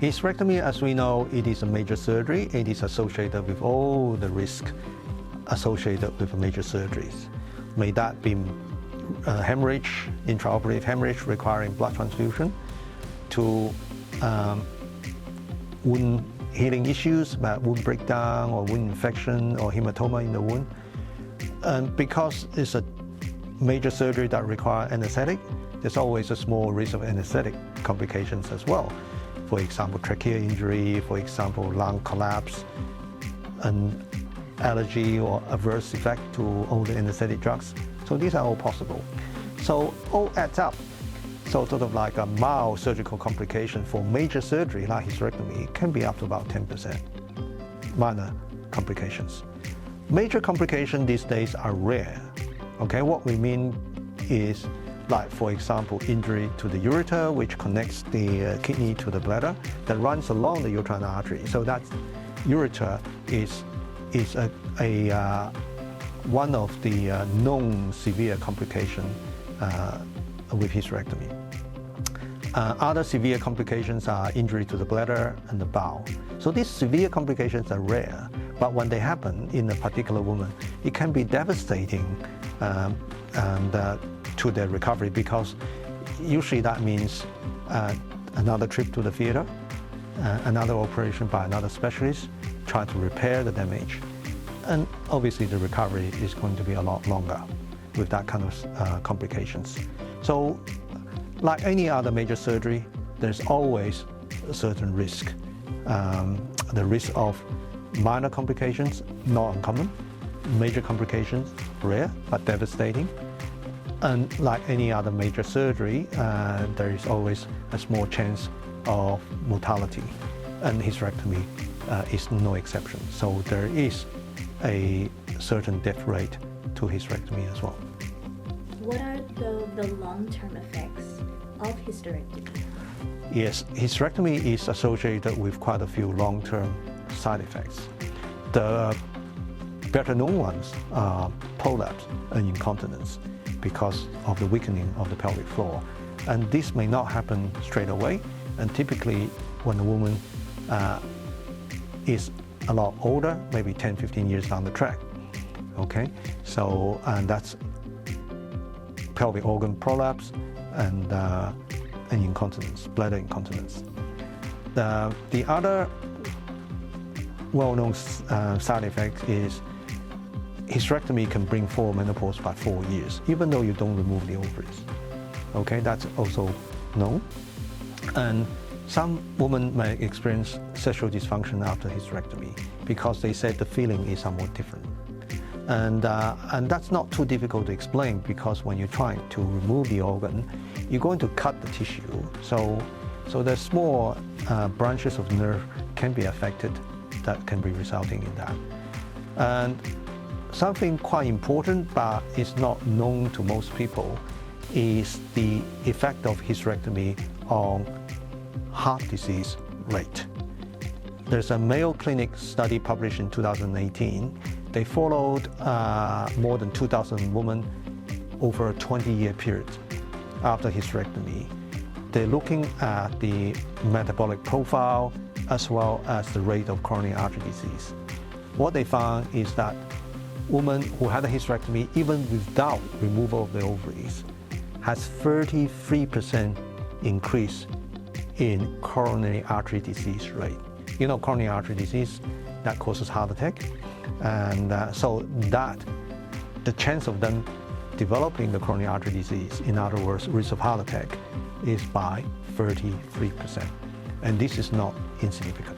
Hysterectomy, as we know, it is a major surgery. It is associated with all the risk associated with major surgeries. May that be hemorrhage, intraoperative hemorrhage requiring blood transfusion, to wound healing issues, wound breakdown or wound infection or hematoma in the wound. And because it's a major surgery that requires anesthetic, there's always a small risk of anesthetic complications as well. For example, trachea injury, for example, lung collapse, and allergy or adverse effect to all the anesthetic drugs. So these are all possible. So all adds up. So sort of like a mild surgical complication for major surgery like hysterectomy can be up to about 10%. Minor complications. Major complications these days are rare. Okay, what we mean is, like for example, injury to the ureter, which connects the kidney to the bladder, that runs along the uterine artery. So that ureter is one of the known severe complications with hysterectomy. Other severe complications are injury to the bladder and the bowel. So these severe complications are rare, but when they happen in a particular woman, it can be devastating to their recovery, because usually that means another trip to the theater, another operation by another specialist, trying to repair the damage. And obviously the recovery is going to be a lot longer with that kind of complications. So like any other major surgery, there's always a certain risk. The risk of minor complications, not uncommon. Major complications, rare but devastating. And like any other major surgery, there is always a small chance of mortality. And hysterectomy is no exception. So there is a certain death rate to hysterectomy as well. What are the long-term effects of hysterectomy? Yes, hysterectomy is associated with quite a few long-term side effects. The better known ones are prolapse and incontinence because of the weakening of the pelvic floor. And this may not happen straight away, and typically when a woman is a lot older, maybe 10, 15 years down the track. Okay, so and that's pelvic organ prolapse and incontinence, bladder incontinence. The other well-known side effect is hysterectomy can bring forward menopause by 4 years, even though you don't remove the ovaries. Okay, that's also known. And some women may experience sexual dysfunction after hysterectomy because they said the feeling is somewhat different. And that's not too difficult to explain, because when you're trying to remove the organ, you're going to cut the tissue. So the small branches of nerve can be affected that can be resulting in that. And something quite important, but is not known to most people, is the effect of hysterectomy on heart disease rate. There's a Mayo Clinic study published in 2018. They followed more than 2,000 women over a 20-year period after hysterectomy. They're looking at the metabolic profile as well as the rate of coronary artery disease. What they found is that women who had a hysterectomy, even without removal of the ovaries, has 33% increase in coronary artery disease rate. You know, coronary artery disease, that causes heart attack. And so that the chance of them developing the coronary artery disease, in other words, risk of heart attack, is by 33%. And this is not insignificant.